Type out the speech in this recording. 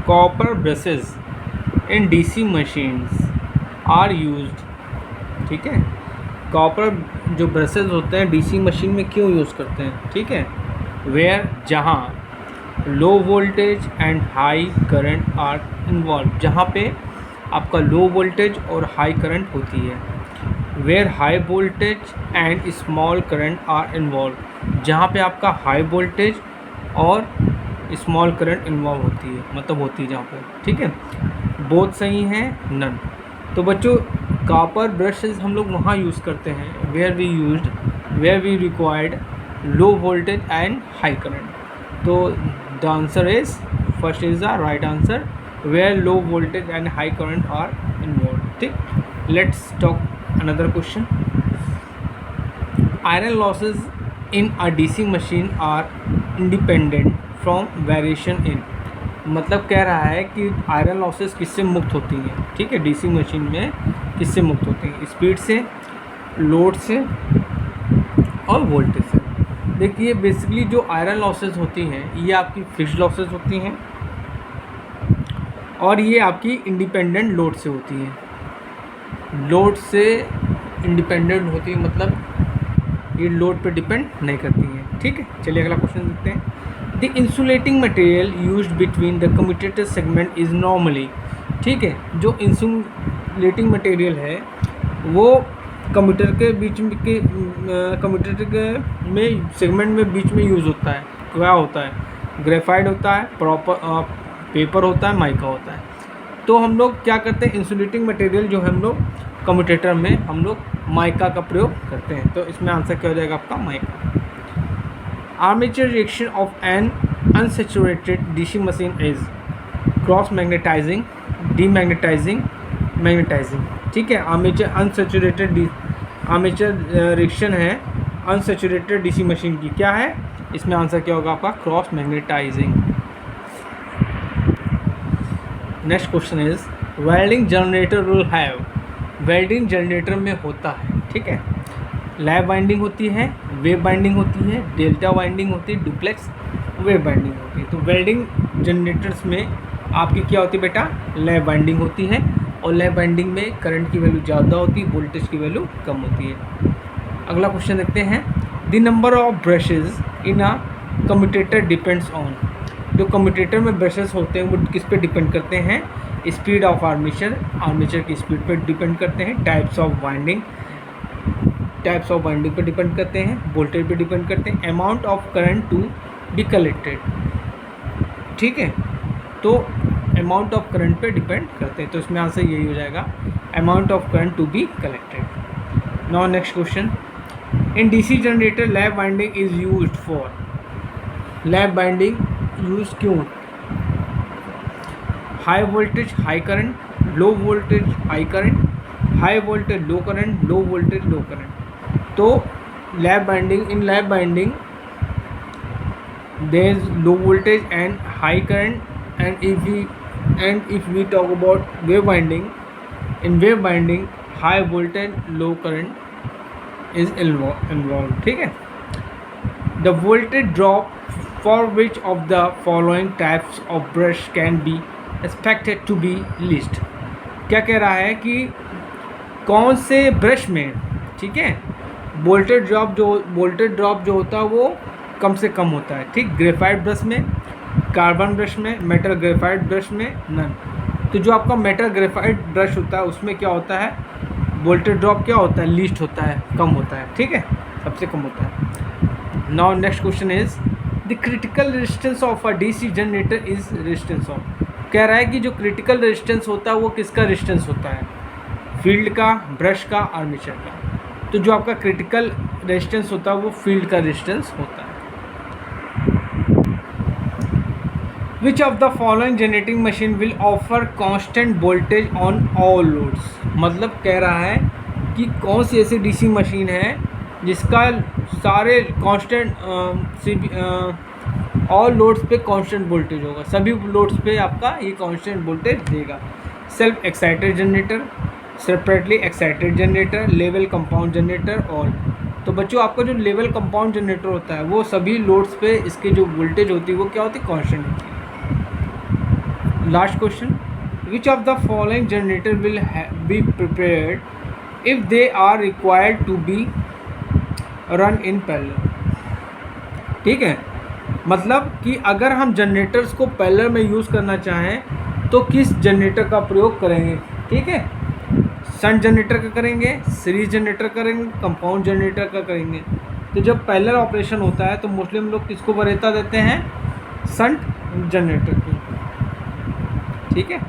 Copper brushes in DC machines are used, ठीक है। Copper जो ब्रशेस होते हैं डीसी मशीन में क्यों यूज़ करते हैं, ठीक है। वेयर, जहाँ low voltage and high current are involve, जहाँ पे आपका लो वोल्टेज और हाई करंट होती है। Where high voltage and small current are involve, जहाँ पे आपका हाई वोल्टेज और स्मॉल करंट इन्वॉल्व होती है, मतलब होती है जहाँ पे, ठीक है। बोथ सही हैं, नन। तो बच्चों कॉपर ब्रशेस हम लोग वहाँ यूज़ करते हैं where we required low voltage and high current. तो the answer is first is the right answer, where low voltage and high current are involve, ठीक। Let's talk another question. Iron losses in a DC machine are independent from variation in, मतलब कह रहा है कि iron losses किससे मुक्त होती हैं, ठीक है। डीसी मशीन में किससे मुक्त होती हैं, स्पीड से, लोड से और वोल्टेज से। देखिए बेसिकली जो आयरन लॉसेस होती हैं ये आपकी फिक्स्ड लॉसेस होती हैं और ये आपकी इंडिपेंडेंट लोड से होती हैं। लोड से इंडिपेंडेंट होती है, मतलब ये लोड पे डिपेंड नहीं करती हैं, ठीक है। चलिए अगला क्वेश्चन देखते हैं। The insulating material used between the commutator segment is normally, ठीक है। जो इंसुलेटिंग मटेरियल है वो कम्यूटेटर के बीच में में सेगमेंट में बीच में यूज़ होता है। क्या होता है, ग्रेफाइट होता है, पेपर होता है, माइका होता है। तो हम लोग क्या करते हैं, इंसुलेटिंग मटेरियल जो है हम लोग कम्यूटेटर में हम लोग माइका का प्रयोग करते हैं। तो इसमें आंसर क्या हो जाएगा आपका, mica. Armature reaction of an unsaturated DC machine is cross magnetizing, demagnetizing, magnetizing, ठीक है। आर्मेचर रिएक्शन है अनसैचुरेटेड डीसी मशीन की, क्या है इसमें आंसर क्या होगा आपका, cross magnetizing. Next question is welding generator will have, welding generator में होता है, ठीक है। लैप वाइंडिंग होती है, वेव बाइंडिंग होती है, डेल्टा वाइंडिंग होती है, डुप्लेक्स वेव बाइंडिंग होती है। तो वेल्डिंग जनरेटर्स में आपकी क्या होती है बेटा, लैप बाइंडिंग होती है और लैप बाइंडिंग में करंट की वैल्यू ज़्यादा होती है, वोल्टेज की वैल्यू कम होती है। अगला क्वेश्चन देखते हैं। The number of brushes in a commutator depends on, जो कम्यूटेटर में ब्रशेस होते हैं वो किस पे डिपेंड करते हैं, स्पीड ऑफ आर्मेचर, आर्मेचर की स्पीड पे डिपेंड करते हैं, टाइप्स ऑफ वाइंडिंग पे डिपेंड करते हैं, वोल्टेज पे डिपेंड करते हैं, amount of current to be collected, ठीक है। तो अमाउंट ऑफ करंट पे डिपेंड करते हैं, तो इसमें आंसर यही हो जाएगा, amount of current to be collected. Now next question. In DC generator lap winding is used for, lap binding use क्यों, high voltage high current, low voltage high current, high voltage low current, low voltage low current. तो lap binding, in lap binding there is low voltage and high current, and if we talk about wave binding, in wave binding high voltage low current is involved, ठीक है। the voltage drop for which of the following types of brush can be expected to be least, क्या कह रहा है कि कौन से brush में, ठीक है, वोल्टेज ड्रॉप जो होता है वो कम से कम होता है, ठीक। ग्रेफाइट ब्रश में, कार्बन ब्रश में, मेटल ग्रेफाइट ब्रश में नन। तो जो आपका मेटल ग्रेफाइट ब्रश होता है उसमें क्या होता है, वोल्टेज ड्रॉप क्या होता है, लीस्ट होता है, कम होता है, ठीक है, सबसे कम होता है। Now next question is the critical resistance of a DC generator is resistance of, कह रहा है कि जो क्रिटिकल रेजिस्टेंस होता है वो किसका रेजिस्टेंस होता है, फील्ड का, ब्रश का, आर्मेचर का। तो जो आपका क्रिटिकल रेजिस्टेंस होता है वो फील्ड का रेजिस्टेंस होता है। Which of the following generating machine will offer constant voltage on all loads, मतलब कह रहा है कि कौन सी ऐसी डीसी मशीन है जिसका सारे कांस्टेंट ऑल लोड्स पे कांस्टेंट वोल्टेज होगा, सभी लोड्स पे आपका ये कांस्टेंट वोल्टेज देगा। Self excited generator, separately excited generator, level compound generator और। तो बच्चों आपका जो लेवल कंपाउंड जनरेटर होता है वो सभी लोड्स पे इसकी जो वोल्टेज होती है वो क्या होती है, कांस्टेंट होती है। Last question, which of the following generator will be prepared if they are required to be run in parallel. ठीक है, मतलब कि अगर हम जनरेटर्स को पैरेलल में यूज़ करना चाहें तो किस जनरेटर का प्रयोग करेंगे। ठीक है, शंट जनरेटर का करेंगे, सीरीज जनरेटर करेंगे, कंपाउंड जनरेटर का करेंगे। तो जब पैरेलल ऑपरेशन होता है तो मोस्टली हम लोग किसको वरीयता देते हैं, शंट जनरेटर को। ठीक है।